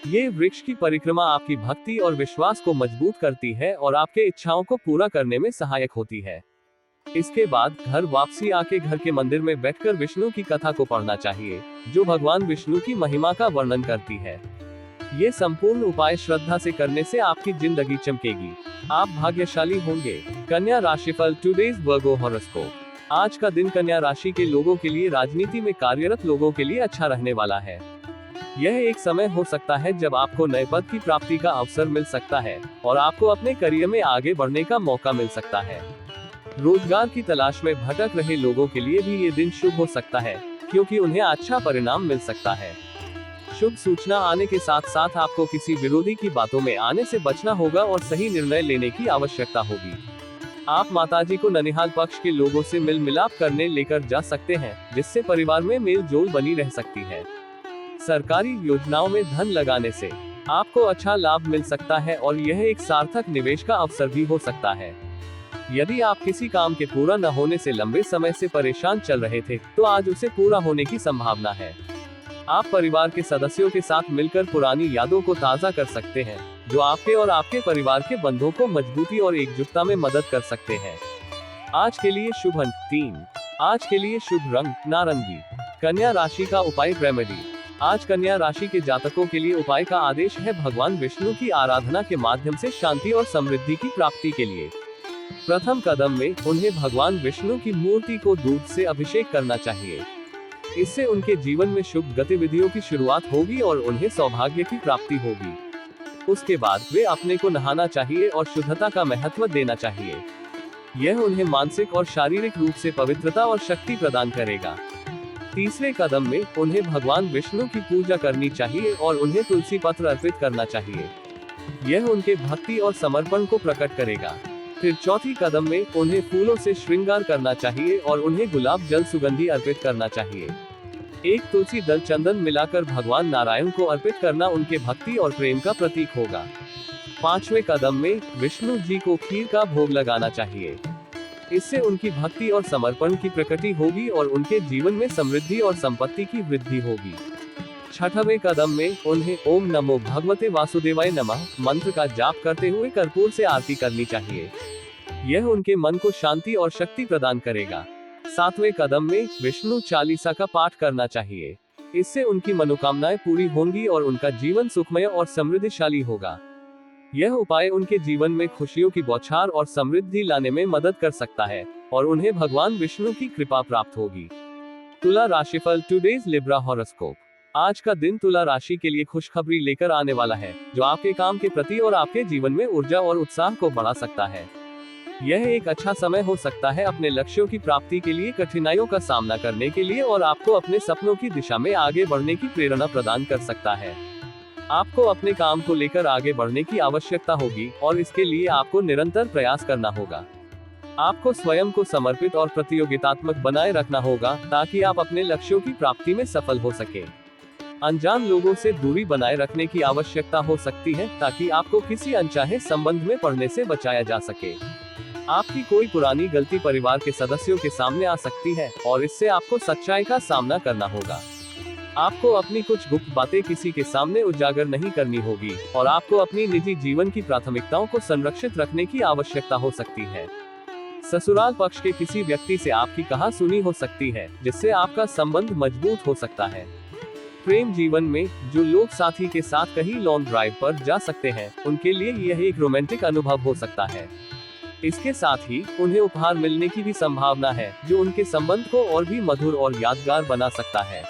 S1: ये वृक्ष की परिक्रमा आपकी भक्ति और विश्वास को मजबूत करती है और आपके इच्छाओं को पूरा करने में सहायक होती है। इसके बाद घर वापसी आके घर के मंदिर में बैठकर विष्णु की कथा को पढ़ना चाहिए, जो भगवान विष्णु की महिमा का वर्णन करती है। ये संपूर्ण उपाय श्रद्धा से करने से आपकी जिंदगी चमकेगी। आप भाग्यशाली होंगे। कन्या राशिफल टुडेज वर्गो हॉरोस्कोप। आज का दिन कन्या राशि के लोगों के लिए राजनीति में कार्यरत लोगों के लिए अच्छा रहने वाला है। यह एक समय हो सकता है जब आपको नए पद की प्राप्ति का अवसर मिल सकता है और आपको अपने करियर में आगे बढ़ने का मौका मिल सकता है। रोजगार की तलाश में भटक रहे लोगों के लिए भी ये दिन शुभ हो सकता है, क्योंकि उन्हें अच्छा परिणाम मिल सकता है। शुभ सूचना आने के साथ साथ आपको किसी विरोधी की बातों में आने से बचना होगा और सही निर्णय लेने की आवश्यकता होगी। आप माताजी को ननिहाल पक्ष के लोगों से मिल मिलाप करने लेकर जा सकते हैं, जिससे परिवार में मेल जोल बनी रह सकती है। सरकारी योजनाओं में धन लगाने से आपको अच्छा लाभ मिल सकता है और यह एक सार्थक निवेश का अवसर भी हो सकता है। यदि आप किसी काम के पूरा न होने से लंबे समय से परेशान चल रहे थे, तो आज उसे पूरा होने की संभावना है। आप परिवार के सदस्यों के साथ मिलकर पुरानी यादों को ताज़ा कर सकते हैं, जो आपके और आपके परिवार के बंधों को मजबूती और एकजुटता में मदद कर सकते हैं। आज के लिए शुभ अंक 3। आज के लिए शुभ रंग नारंगी। कन्या राशि का उपाय रेमेडी। आज कन्या राशि के जातकों के लिए उपाय का आदेश है भगवान विष्णु की आराधना के माध्यम से शांति और समृद्धि की प्राप्ति के लिए। प्रथम कदम में उन्हें भगवान विष्णु की मूर्ति को दूध से अभिषेक करना चाहिए। इससे उनके जीवन में शुभ गतिविधियों की शुरुआत होगी और उन्हें सौभाग्य की प्राप्ति होगी। उसके बाद वे अपने को नहाना चाहिए और शुद्धता का महत्व देना चाहिए। यह उन्हें मानसिक और शारीरिक रूप से पवित्रता और शक्ति प्रदान करेगा। तीसरे कदम में उन्हें भगवान विष्णु की पूजा करनी चाहिए और उन्हें तुलसी पत्र अर्पित करना चाहिए। यह उनके भक्ति और समर्पण को प्रकट करेगा। फिर चौथी कदम में उन्हें फूलों से श्रृंगार करना चाहिए और उन्हें गुलाब जल सुगंधी अर्पित करना चाहिए। एक तुलसी दल चंदन मिलाकर भगवान नारायण को अर्पित करना उनके भक्ति और प्रेम का प्रतीक होगा। पांचवें कदम में विष्णु जी को खीर का भोग लगाना चाहिए। इससे उनकी भक्ति और समर्पण की प्रकटी होगी और उनके जीवन में समृद्धि और संपत्ति की वृद्धि होगी। छठवें कदम में उन्हें ओम नमो भगवते वासुदेवाय नमः मंत्र का जाप करते हुए कर्पूर से आरती करनी चाहिए। यह उनके मन को शांति और शक्ति प्रदान करेगा। सातवें कदम में विष्णु चालीसा का पाठ करना चाहिए। इससे उनकी मनोकामनाएं पूरी होंगी और उनका जीवन सुखमय और समृद्धिशाली होगा। यह उपाय उनके जीवन में खुशियों की बौछार और समृद्धि लाने में मदद कर सकता है और उन्हें भगवान विष्णु की कृपा प्राप्त होगी। तुला राशिफल टुडेज लिब्रा हॉरोस्कोप। आज का दिन तुला राशि के लिए खुशखबरी लेकर आने वाला है, जो आपके काम के प्रति और आपके जीवन में ऊर्जा और उत्साह को बढ़ा सकता है। यह एक अच्छा समय हो सकता है अपने लक्ष्यों की प्राप्ति के लिए, कठिनाइयों का सामना करने के लिए और आपको अपने सपनों की दिशा में आगे बढ़ने की प्रेरणा प्रदान कर सकता है। आपको अपने काम को लेकर आगे बढ़ने की आवश्यकता होगी और इसके लिए आपको निरंतर प्रयास करना होगा। आपको स्वयं को समर्पित और प्रतियोगितात्मक बनाए रखना होगा ताकि आप अपने लक्ष्यों की प्राप्ति में सफल हो सके। अनजान लोगों से दूरी बनाए रखने की आवश्यकता हो सकती है ताकि आपको किसी अनचाहे संबंध में पड़ने से बचाया जा सके। आपकी कोई पुरानी गलती परिवार के सदस्यों के सामने आ सकती है और इससे आपको सच्चाई का सामना करना होगा। आपको अपनी कुछ गुप्त बातें किसी के सामने उजागर नहीं करनी होगी और आपको अपनी निजी जीवन की प्राथमिकताओं को संरक्षित रखने की आवश्यकता हो सकती है। ससुराल पक्ष के किसी व्यक्ति से आपकी कहासुनी हो सकती है, जिससे आपका संबंध मजबूत हो सकता है। प्रेम जीवन में जो लोग साथी के साथ कहीं लॉन्ग ड्राइव पर जा सकते हैं, उनके लिए यह एक रोमांटिक अनुभव हो सकता है। इसके साथ ही उन्हें उपहार मिलने की भी संभावना है, जो उनके संबंध को और भी मधुर और यादगार बना सकता है।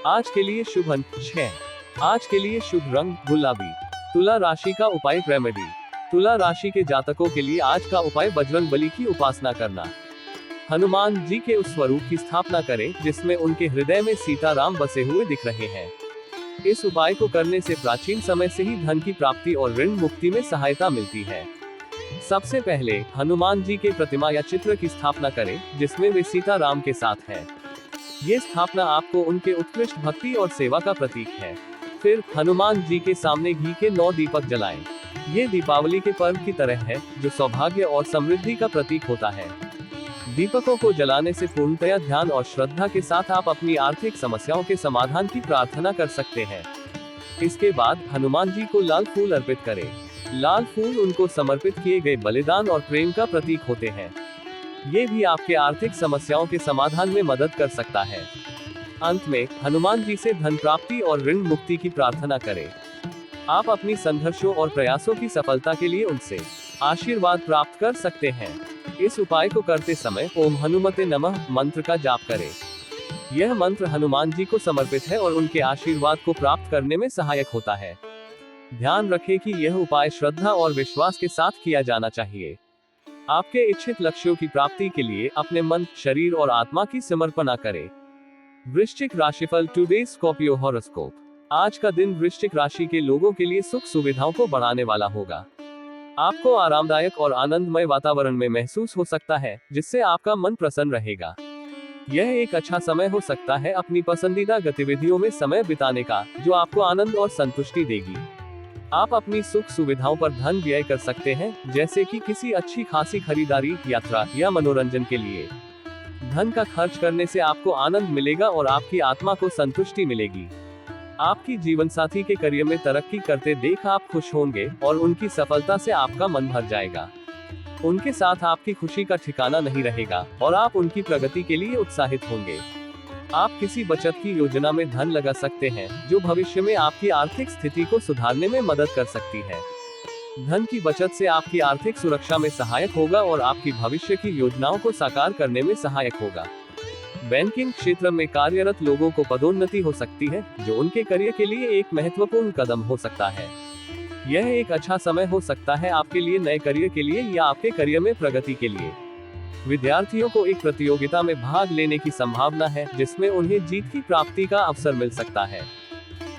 S1: आज के लिए शुभ अंक 6। आज के लिए शुभ रंग गुलाबी। तुला राशि का उपाय रेमेडी। तुला राशि के जातकों के लिए आज का उपाय बजरंगबली की उपासना करना। हनुमान जी के उस स्वरूप की स्थापना करें जिसमें उनके हृदय में सीताराम बसे हुए दिख रहे हैं। इस उपाय को करने से प्राचीन समय से ही धन की प्राप्ति और ऋण मुक्ति में सहायता मिलती है। सबसे पहले हनुमान जी के प्रतिमा या चित्र की स्थापना करें जिसमें वे सीताराम के साथ हैं। ये स्थापना आपको उनके उत्कृष्ट भक्ति और सेवा का प्रतीक है। फिर हनुमान जी के सामने घी के 9 दीपक जलाएं। ये दीपावली के पर्व की तरह है जो सौभाग्य और समृद्धि का प्रतीक होता है। दीपकों को जलाने से पूर्णतया ध्यान और श्रद्धा के साथ आप अपनी आर्थिक समस्याओं के समाधान की प्रार्थना कर सकते हैं। इसके बाद हनुमान जी को लाल फूल अर्पित करें। लाल फूल उनको समर्पित किए गए बलिदान और प्रेम का प्रतीक होते हैं। ये भी आपके आर्थिक समस्याओं के समाधान में मदद कर सकता है। अंत में हनुमान जी से धन प्राप्ति और ऋण मुक्ति की प्रार्थना करें। आप अपनी संघर्षों और प्रयासों की सफलता के लिए उनसे आशीर्वाद प्राप्त कर सकते हैं। इस उपाय को करते समय ओम हनुमते नमः मंत्र का जाप करें। यह मंत्र हनुमान जी को समर्पित है और उनके आशीर्वाद को प्राप्त करने में सहायक होता है। ध्यान रखें कि यह उपाय श्रद्धा और विश्वास के साथ किया जाना चाहिए। आपके इच्छित लक्ष्यों की प्राप्ति के लिए अपने मन, शरीर और आत्मा की समर्पणा करें। वृश्चिक राशिफल टुडे स्कॉर्पियो हॉरोस्कोप। आज का दिन वृश्चिक राशि के लोगों के लिए सुख सुविधाओं को बढ़ाने वाला होगा। आपको आरामदायक और आनंदमय वातावरण में महसूस हो सकता है जिससे आपका मन प्रसन्न रहेगा। यह एक अच्छा समय हो सकता है अपनी पसंदीदा गतिविधियों में समय बिताने का जो आपको आनंद और संतुष्टि देगी। आप अपनी सुख सुविधाओं पर धन व्यय कर सकते हैं जैसे कि किसी अच्छी खासी खरीदारी, यात्रा या मनोरंजन के लिए। धन का खर्च करने से आपको आनंद मिलेगा और आपकी आत्मा को संतुष्टि मिलेगी। आपकी जीवन साथी के करियर में तरक्की करते देख आप खुश होंगे और उनकी सफलता से आपका मन भर जाएगा। उनके साथ आपकी खुशी का ठिकाना नहीं रहेगा और आप उनकी प्रगति के लिए उत्साहित होंगे। आप किसी बचत की योजना में धन लगा सकते हैं जो भविष्य में आपकी आर्थिक स्थिति को सुधारने में मदद कर सकती है। धन की बचत से आपकी आर्थिक सुरक्षा में सहायक होगा और आपकी भविष्य की योजनाओं को साकार करने में सहायक होगा। बैंकिंग क्षेत्र में कार्यरत लोगों को पदोन्नति हो सकती है जो उनके करियर के लिए एक महत्वपूर्ण कदम हो सकता है। यह एक अच्छा समय हो सकता है आपके लिए नए करियर के लिए या आपके करियर में प्रगति के लिए। विद्यार्थियों को एक प्रतियोगिता में भाग लेने की संभावना है जिसमें उन्हें जीत की प्राप्ति का अवसर मिल सकता है।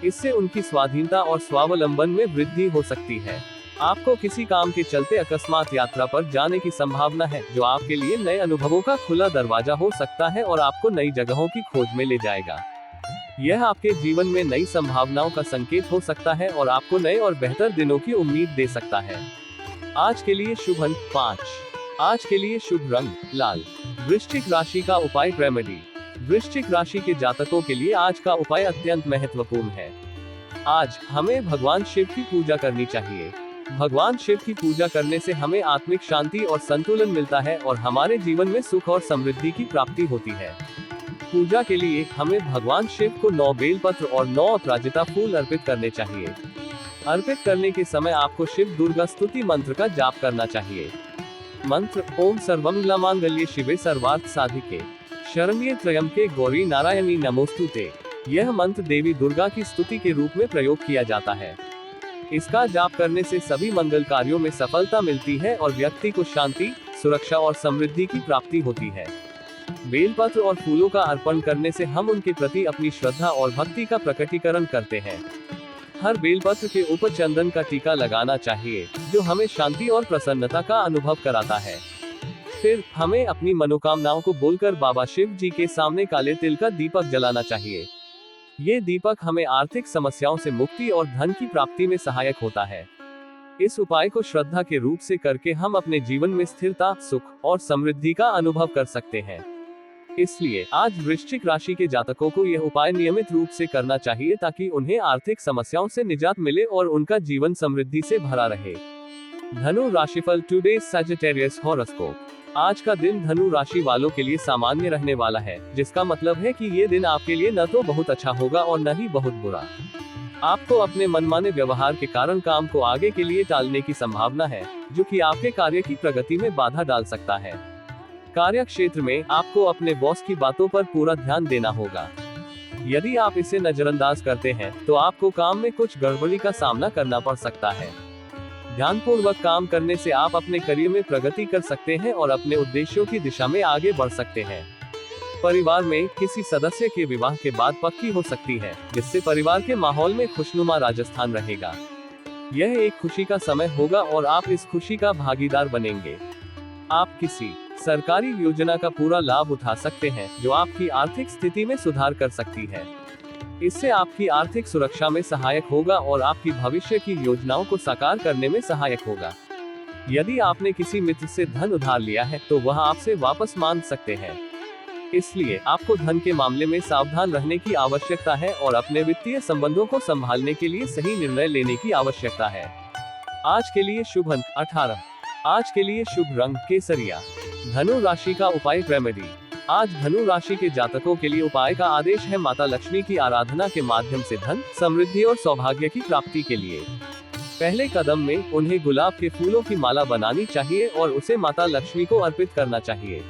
S1: इससे उनकी स्वाधीनता और स्वावलंबन में वृद्धि हो सकती है। आपको किसी काम के चलते अकस्मात यात्रा पर जाने की संभावना है जो आपके लिए नए अनुभवों का खुला दरवाजा हो सकता है और आपको नई जगहों की खोज में ले जाएगा। यह आपके जीवन में नई संभावनाओं का संकेत हो सकता है और आपको नए और बेहतर दिनों की उम्मीद दे सकता है। आज के लिए शुभ अंक 5। आज के लिए शुभ रंग लाल। वृश्चिक राशि का उपाय रेमेडी। वृश्चिक राशि के जातकों के लिए आज का उपाय अत्यंत महत्वपूर्ण है। आज हमें भगवान शिव की पूजा करनी चाहिए। भगवान शिव की पूजा करने से हमें आत्मिक शांति और संतुलन मिलता है और हमारे जीवन में सुख और समृद्धि की प्राप्ति होती है। पूजा के लिए हमें भगवान शिव को 9 बेलपत्र और 9 अपराजिता फूल अर्पित करने चाहिए। अर्पित करने के समय आपको शिव दुर्गा स्तुति मंत्र का जाप करना चाहिए। मंत्र ओम सर्वमंगलमांगल्ये शिवे सर्वार्थ साधिके शरण्ये त्र्यंबके गौरी नारायणी नमोस्तुते। यह मंत्र देवी दुर्गा की स्तुति के रूप में प्रयोग किया जाता है। इसका जाप करने से सभी मंगल कार्यों में सफलता मिलती है और व्यक्ति को शांति, सुरक्षा और समृद्धि की प्राप्ति होती है। बेलपत्र और फूलों का अर्पण करने से हम उनके प्रति अपनी श्रद्धा और भक्ति का प्रकटीकरण करते हैं। हर बेलपत्र के ऊपर चंदन का टीका लगाना चाहिए जो हमें शांति और प्रसन्नता का अनुभव कराता है। फिर हमें अपनी मनोकामनाओं को बोलकर बाबा शिव जी के सामने काले तिल का दीपक जलाना चाहिए। ये दीपक हमें आर्थिक समस्याओं से मुक्ति और धन की प्राप्ति में सहायक होता है। इस उपाय को श्रद्धा के रूप से करके हम अपने जीवन में स्थिरता, सुख और समृद्धि का अनुभव कर सकते हैं। इसलिए आज वृश्चिक राशि के जातकों को यह उपाय नियमित रूप से करना चाहिए ताकि उन्हें आर्थिक समस्याओं से निजात मिले और उनका जीवन समृद्धि से भरा रहे। धनु राशिफल टुडे सजिटेरियस हॉरोस्कोप। आज का दिन धनु राशि वालों के लिए सामान्य रहने वाला है जिसका मतलब है कि ये दिन आपके लिए न तो बहुत अच्छा होगा और न ही बहुत बुरा। आपको अपने मनमाने व्यवहार के कारण काम को आगे के लिए टालने की संभावना है जो कि आपके कार्य की प्रगति में बाधा डाल सकता है। कार्य क्षेत्र में आपको अपने बॉस की बातों पर पूरा ध्यान देना होगा। यदि आप इसे नजरअंदाज करते हैं तो आपको काम में कुछ गड़बड़ी का सामना करना पड़ सकता है। ध्यानपूर्वक काम करने से आप अपने करियर में प्रगति कर सकते हैं और अपने उद्देश्यों की दिशा में आगे बढ़ सकते हैं। परिवार में किसी सदस्य के विवाह के बाद पक्की हो सकती है, जिससे परिवार के माहौल में खुशनुमा राजस्थान रहेगा। यह एक खुशी का समय होगा और आप इस खुशी का भागीदार बनेंगे। आप किसी सरकारी योजना का पूरा लाभ उठा सकते हैं, जो आपकी आर्थिक स्थिति में सुधार कर सकती है। इससे आपकी आर्थिक सुरक्षा में सहायक होगा और आपकी भविष्य की योजनाओं को साकार करने में सहायक होगा। यदि आपने किसी मित्र से धन उधार लिया है तो वह आपसे वापस मांग सकते हैं। इसलिए आपको धन के मामले में सावधान रहने की आवश्यकता है और अपने वित्तीय संबंधों को संभालने के लिए सही निर्णय लेने की आवश्यकता है। आज के लिए शुभ अंक 18। आज के लिए शुभ रंग केसरिया। धनु राशि का उपाय रेमेडी। आज धनु राशि के जातकों के लिए उपाय का आदेश है माता लक्ष्मी की आराधना के माध्यम से धन, समृद्धि और सौभाग्य की प्राप्ति के लिए। पहले कदम में उन्हें गुलाब के फूलों की माला बनानी चाहिए और उसे माता लक्ष्मी को अर्पित करना चाहिए।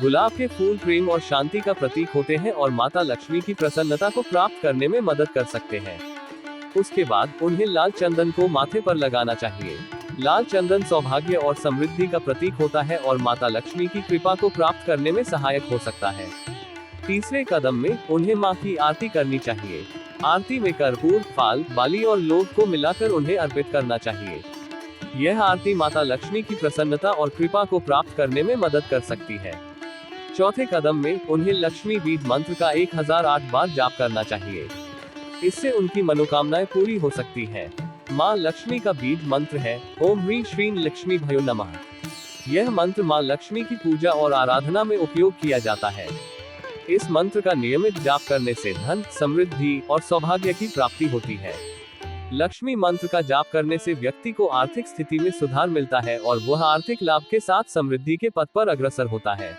S1: गुलाब के फूल प्रेम और शांति का प्रतीक होते हैं और माता लक्ष्मी की प्रसन्नता को प्राप्त करने में मदद कर सकते हैं। उसके बाद उन्हें लाल चंदन को माथे पर लगाना चाहिए। लाल चंदन सौभाग्य और समृद्धि का प्रतीक होता है और माता लक्ष्मी की कृपा को प्राप्त करने में सहायक हो सकता है। तीसरे कदम में उन्हें मां की आरती करनी चाहिए। आरती में कर्पूर, फाल, बाली और लौंग को मिलाकर उन्हें अर्पित करना चाहिए। यह आरती माता लक्ष्मी की प्रसन्नता और कृपा को प्राप्त करने में मदद कर सकती है। चौथे कदम में उन्हें लक्ष्मी बीज मंत्र का 1008 बार जाप करना चाहिए। इससे उनकी मनोकामनाएं पूरी हो सकती हैं। मां लक्ष्मी का बीज मंत्र है ओम ह्रीं श्रीं लक्ष्मी भयो नमः। यह मंत्र मां लक्ष्मी की पूजा और आराधना में उपयोग किया जाता है। इस मंत्र का नियमित जाप करने से धन, समृद्धि और सौभाग्य की प्राप्ति होती है। लक्ष्मी मंत्र का जाप करने से व्यक्ति को आर्थिक स्थिति में सुधार मिलता है और वह आर्थिक लाभ के साथ समृद्धि के पथ पर अग्रसर होता है।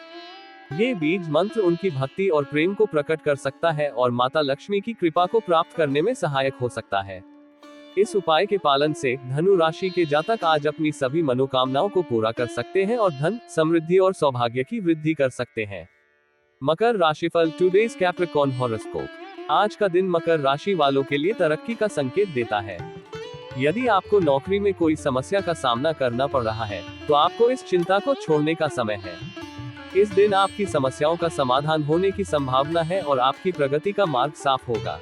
S1: ये बीज मंत्र उनकी भक्ति और प्रेम को प्रकट कर सकता है और माता लक्ष्मी की कृपा को प्राप्त करने में सहायक हो सकता है। इस उपाय के पालन से धनु राशि के जातक आज अपनी सभी मनोकामनाओं को पूरा कर सकते हैं और धन, समृद्धि और सौभाग्य की वृद्धि कर सकते हैं। मकर राशिफल टुडेज कैप्रिकॉर्न हॉरोस्कोप। आज का दिन मकर राशि वालों के लिए तरक्की का संकेत देता है। यदि आपको नौकरी में कोई समस्या का सामना करना पड़ रहा है तो आपको इस चिंता को छोड़ने का समय है। इस दिन आपकी समस्याओं का समाधान होने की संभावना है और आपकी प्रगति का मार्ग साफ होगा।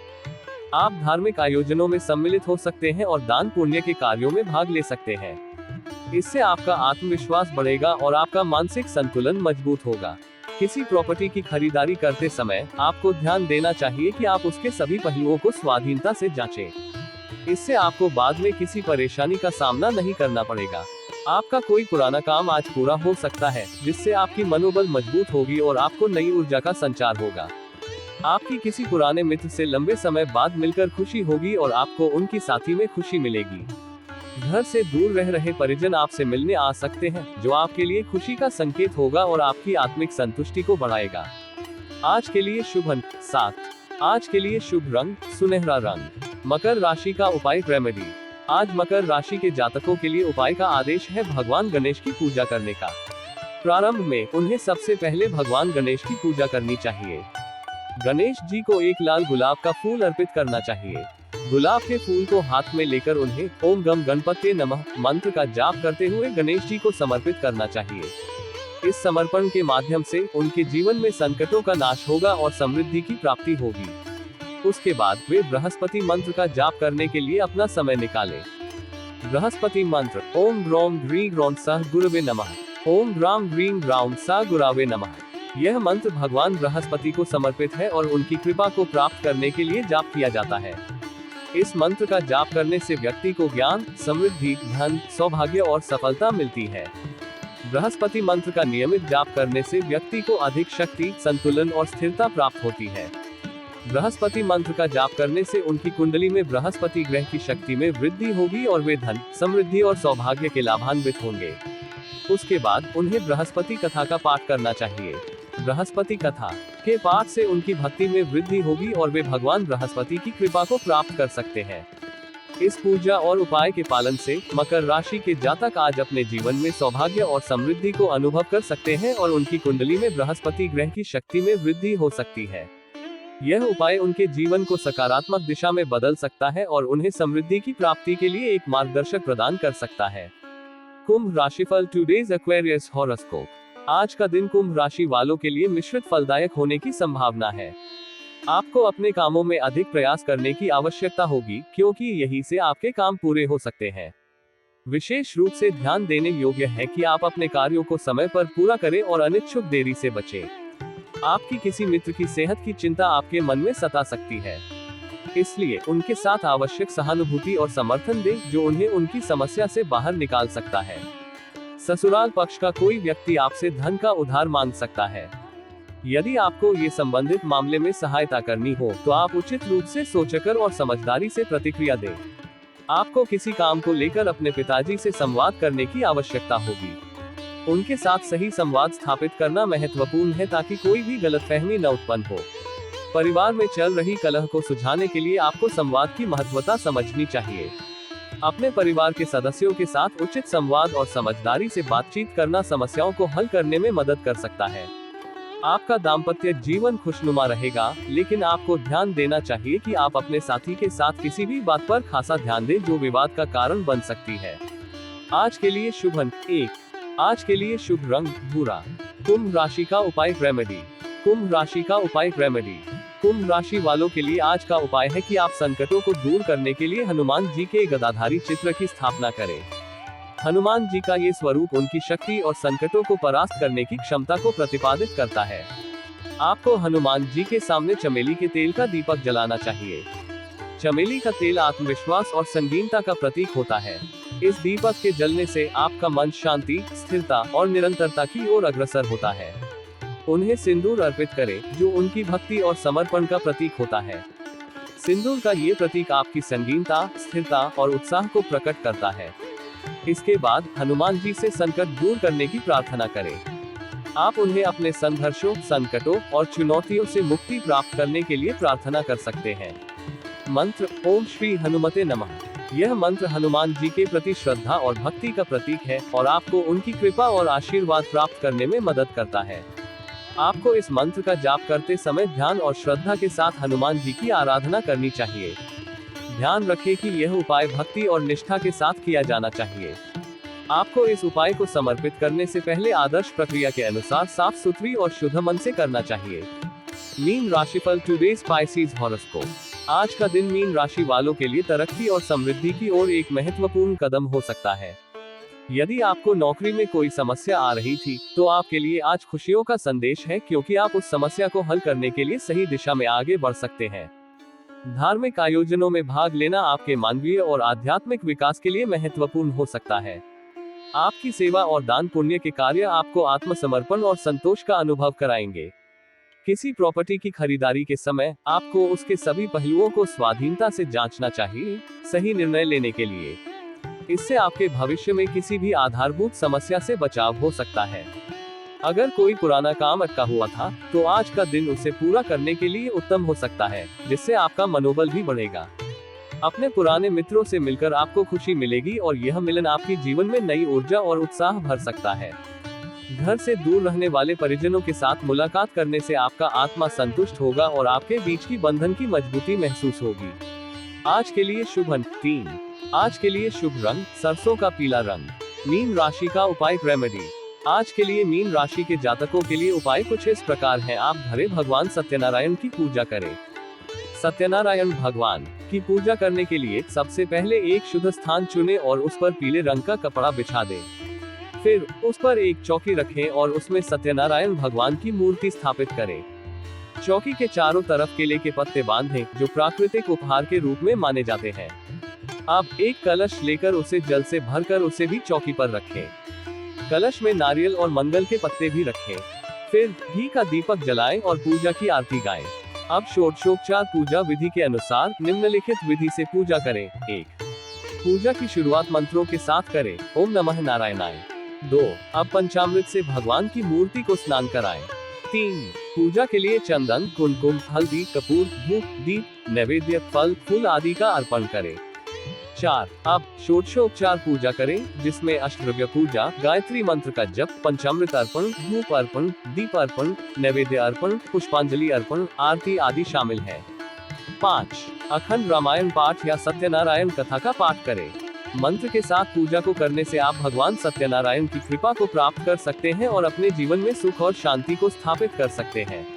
S1: आप धार्मिक आयोजनों में सम्मिलित हो सकते हैं और दान पुण्य के कार्यों में भाग ले सकते हैं। इससे आपका आत्मविश्वास बढ़ेगा और आपका मानसिक संतुलन मजबूत होगा। किसी प्रॉपर्टी की खरीदारी करते समय आपको ध्यान देना चाहिए कि आप उसके सभी पहलुओं को स्वाधीनता से जांचें। इससे आपको बाद में किसी परेशानी का सामना नहीं करना पड़ेगा। आपका कोई पुराना काम आज पूरा हो सकता है, जिससे आपकी मनोबल मजबूत होगी और आपको नई ऊर्जा का संचार होगा। आपकी किसी पुराने मित्र से लंबे समय बाद मिलकर खुशी होगी और आपको उनकी साथी में खुशी मिलेगी। घर से दूर रह रहे परिजन आपसे मिलने आ सकते हैं, जो आपके लिए खुशी का संकेत होगा और आपकी आत्मिक संतुष्टि को बढ़ाएगा। आज के लिए शुभ अंक 7। आज के लिए शुभ रंग सुनहरा रंग। मकर राशि का उपाय रेमेडी। आज मकर राशि के जातकों के लिए उपाय का आदेश है भगवान गणेश की पूजा करने का। प्रारंभ में उन्हें सबसे पहले भगवान गणेश की पूजा करनी चाहिए। गणेश जी को एक लाल गुलाब का फूल अर्पित करना चाहिए। गुलाब के फूल को हाथ में लेकर उन्हें ओम गम गणपते नमः मंत्र का जाप करते हुए गणेश जी को समर्पित करना चाहिए। इस समर्पण के माध्यम से उनके जीवन में संकटों का नाश होगा और समृद्धि की प्राप्ति होगी। उसके बाद वे बृहस्पति मंत्र का जाप करने के लिए अपना समय निकालें। बृहस्पति मंत्र ओम ग्रौम ग्री ग्रौम सह गुरवे नमः। ओम ग्राम ग्रीम ग्राम सा गुरावे नमः। यह मंत्र भगवान बृहस्पति को समर्पित है और उनकी कृपा को प्राप्त करने के लिए जाप किया जाता है। इस मंत्र का जाप करने से व्यक्ति को ज्ञान, समृद्धि, धन, सौभाग्य और सफलता मिलती है। बृहस्पति मंत्र का नियमित जाप करने से व्यक्ति को अधिक शक्ति, संतुलन और स्थिरता प्राप्त होती है। बृहस्पति मंत्र का जाप करने से उनकी कुंडली में बृहस्पति ग्रह की शक्ति में वृद्धि होगी और वे धन, समृद्धि और सौभाग्य के लाभान्वित होंगे। उसके बाद उन्हें बृहस्पति कथा का पाठ करना चाहिए। बृहस्पति कथा के पाठ से उनकी भक्ति में वृद्धि होगी और वे भगवान बृहस्पति की कृपा को प्राप्त कर सकते हैं। इस पूजा और उपाय के पालन से मकर राशि के जातक आज अपने जीवन में सौभाग्य और समृद्धि को अनुभव कर सकते हैं और उनकी कुंडली में बृहस्पति ग्रह की शक्ति में वृद्धि हो सकती है। यह उपाय उनके जीवन को सकारात्मक दिशा में बदल सकता है और उन्हें समृद्धि की प्राप्ति के लिए एक मार्गदर्शक प्रदान कर सकता है। कुंभ राशिफल टुडेज एक्वेरियस हॉरोस्कोप। आज का दिन कुंभ राशि वालों के लिए मिश्रित फलदायक होने की संभावना है। आपको अपने कामों में अधिक प्रयास करने की आवश्यकता होगी, क्योंकि यही से आपके काम पूरे हो सकते हैं। विशेष रूप से ध्यान देने योग्य है कि आप अपने कार्यों को समय पर पूरा करें और अनिच्छुक देरी से बचें। आपकी किसी मित्र की सेहत की चिंता आपके मन में सता सकती है, इसलिए उनके साथ आवश्यक सहानुभूति और समर्थन दें, जो उन्हें उनकी समस्या से बाहर निकाल सकता है। ससुराल पक्ष का कोई व्यक्ति आपसे धन का उधार मांग सकता है। यदि आपको ये संबंधित मामले में सहायता करनी हो, तो आप उचित रूप से सोचकर और समझदारी से प्रतिक्रिया दें। आपको किसी काम को लेकर अपने पिताजी से संवाद करने की आवश्यकता होगी। उनके साथ सही संवाद स्थापित करना महत्वपूर्ण है, ताकि कोई भी गलतफहमी न उत्पन्न हो। परिवार में चल रही कलह को सुलझाने के लिए आपको संवाद की महत्वता समझनी चाहिए। अपने परिवार के सदस्यों के साथ उचित संवाद और समझदारी से बातचीत करना समस्याओं को हल करने में मदद कर सकता है। आपका दाम्पत्य जीवन खुशनुमा रहेगा, लेकिन आपको ध्यान देना चाहिए कि आप अपने साथी के साथ किसी भी बात पर खासा ध्यान दें जो विवाद का कारण बन सकती है। आज के लिए शुभ अंक 1। आज के लिए शुभ रंग भूरा। कुंभ राशि का उपाय रेमेडी। कुंभ राशि का उपाय रेमेडी। कुंभ राशि वालों के लिए आज का उपाय है कि आप संकटों को दूर करने के लिए हनुमान जी के गदाधारी चित्र की स्थापना करें। हनुमान जी का ये स्वरूप उनकी शक्ति और संकटों को परास्त करने की क्षमता को प्रतिपादित करता है। आपको हनुमान जी के सामने चमेली के तेल का दीपक जलाना चाहिए। चमेली का तेल आत्मविश्वास और संगीनता का प्रतीक होता है। इस दीपक के जलने से आपका मन शांति, स्थिरता और निरंतरता की ओर अग्रसर होता है। उन्हें सिंदूर अर्पित करें, जो उनकी भक्ति और समर्पण का प्रतीक होता है। सिंदूर का ये प्रतीक आपकी संगीनता, स्थिरता और उत्साह को प्रकट करता है। इसके बाद हनुमान जी से संकट दूर करने की प्रार्थना करें। आप उन्हें अपने संघर्षों, संकटों और चुनौतियों से मुक्ति प्राप्त करने के लिए प्रार्थना कर सकते हैं। मंत्र ओम श्री हनुमते नमः। यह मंत्र हनुमान जी के प्रति श्रद्धा और भक्ति का प्रतीक है और आपको उनकी कृपा और आशीर्वाद प्राप्त करने में मदद करता है। आपको इस मंत्र का जाप करते समय ध्यान और श्रद्धा के साथ हनुमान जी की आराधना करनी चाहिए। ध्यान रखें कि यह उपाय भक्ति और निष्ठा के साथ किया जाना चाहिए। आपको इस उपाय को समर्पित करने से पहले आदर्श प्रक्रिया के अनुसार साफ सुथरी और शुद्ध मन से करना चाहिए। मीन राशिफल टुडेज स्पाइसीज हॉरोस्कोप। आज का दिन मीन राशि वालों के लिए तरक्की और समृद्धि की ओर एक महत्वपूर्ण कदम हो सकता है। यदि आपको नौकरी में कोई समस्या आ रही थी, तो आपके लिए आज खुशियों का संदेश है, क्योंकि आप उस समस्या को हल करने के लिए सही दिशा में आगे बढ़ सकते हैं। धार्मिक आयोजनों में भाग लेना आपके मानवीय और आध्यात्मिक विकास के लिए महत्वपूर्ण हो सकता है। आपकी सेवा और दान पुण्य के कार्य आपको आत्मसमर्पण और संतोष का अनुभव कराएंगे। किसी प्रॉपर्टी की खरीदारी के समय आपको उसके सभी पहलुओं को स्वाधीनता से जांचना चाहिए, सही निर्णय लेने के लिए। इससे आपके भविष्य में किसी भी आधारभूत समस्या से बचाव हो सकता है। अगर कोई पुराना काम अटका हुआ था, तो आज का दिन उसे पूरा करने के लिए उत्तम हो सकता है, जिससे आपका मनोबल भी बढ़ेगा। अपने पुराने मित्रों से मिलकर आपको खुशी मिलेगी और यह मिलन आपके जीवन में नई ऊर्जा और उत्साह भर सकता है। घर से दूर रहने वाले परिजनों के साथ मुलाकात करने से आपका आत्मा संतुष्ट होगा और आपके बीच की बंधन की मजबूती महसूस होगी। आज के लिए शुभ अंक 3। आज के लिए शुभ रंग सरसों का पीला रंग। मीन राशि का उपाय रेमेडी। आज के लिए मीन राशि के जातकों के लिए उपाय कुछ इस प्रकार है। आप घरे भगवान सत्यनारायण की पूजा करें। सत्यनारायण भगवान की पूजा करने के लिए सबसे पहले एक शुद्ध स्थान चुनें और उस पर पीले रंग का कपड़ा बिछा दें। फिर उस पर एक चौकी रखें और उसमें सत्यनारायण भगवान की मूर्ति स्थापित करें। चौकी के चारों तरफ केले के पत्ते बांधें, जो प्राकृतिक उपहार के रूप में माने जाते हैं। अब एक कलश लेकर उसे जल से भरकर उसे भी चौकी पर रखें। कलश में नारियल और मंगल के पत्ते भी रखें। फिर घी का दीपक जलाएं और पूजा की आरती गाएं। अब षोडशोपचार पूजा विधि के अनुसार निम्नलिखित विधि से पूजा करें। 1. पूजा की शुरुआत मंत्रों के साथ करें। ओम नमः नारायणाय। 2. अब पंचामृत से भगवान की मूर्ति को स्नान कराएं। 3. पूजा के लिए चंदन, कुमकुम, हल्दी, कपूर, धूप, दीप, नैवेद्य, फल, फूल आदि का अर्पण करें। 4. अब षोडशोपचार पूजा करें, जिसमें अष्टद्रव्य पूजा, गायत्री मंत्र का जप, पंचामृत अर्पण, धूप अर्पण, दीप अर्पण, नैवेद्य अर्पण, पुष्पांजलि अर्पण, आरती आदि शामिल है। 5. अखंड रामायण पाठ या सत्यनारायण कथा का पाठ करें। मंत्र के साथ पूजा को करने से आप भगवान सत्यनारायण की कृपा को प्राप्त कर सकते हैं और अपने जीवन में सुख और शांति को स्थापित कर सकते हैं।